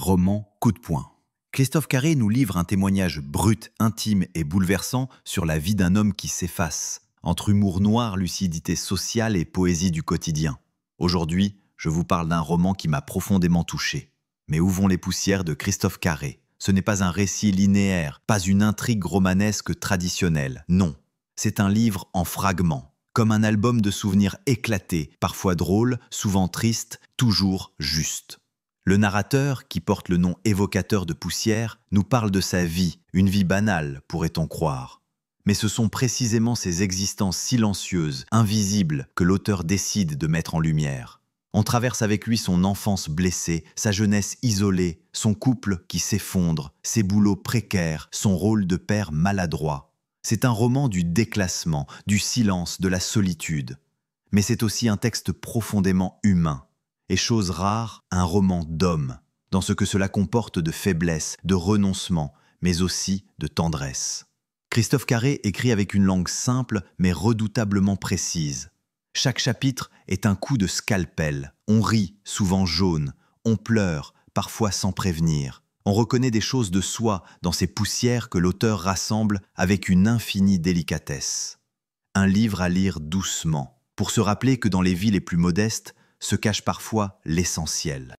roman coup de poing. Christophe Carré nous livre un témoignage brut, intime et bouleversant sur la vie d'un homme qui s'efface, entre humour noir, lucidité sociale et poésie du quotidien. Aujourd'hui, je vous parle d'un roman qui m'a profondément touché. Mais où vont les poussières de Christophe Carré? Ce n'est pas un récit linéaire, pas une intrigue romanesque traditionnelle, non. C'est un livre en fragments, comme un album de souvenirs éclatés, parfois drôles, souvent tristes, toujours justes. Le narrateur, qui porte le nom évocateur de Poussière, nous parle de sa vie, une vie banale, pourrait-on croire. Mais ce sont précisément ces existences silencieuses, invisibles, que l'auteur décide de mettre en lumière. On traverse avec lui son enfance blessée, sa jeunesse isolée, son couple qui s'effondre, ses boulots précaires, son rôle de père maladroit. C'est un roman du déclassement, du silence, de la solitude. Mais c'est aussi un texte profondément humain. Et chose rare, un roman d'homme, dans ce que cela comporte de faiblesse, de renoncement, mais aussi de tendresse. Christophe Carré écrit avec une langue simple mais redoutablement précise. Chaque chapitre est un coup de scalpel. On rit, souvent jaune, on pleure, parfois sans prévenir. On reconnaît des choses de soi dans ces poussières que l'auteur rassemble avec une infinie délicatesse. Un livre à lire doucement, pour se rappeler que dans les vies les plus modestes se cache parfois l'essentiel.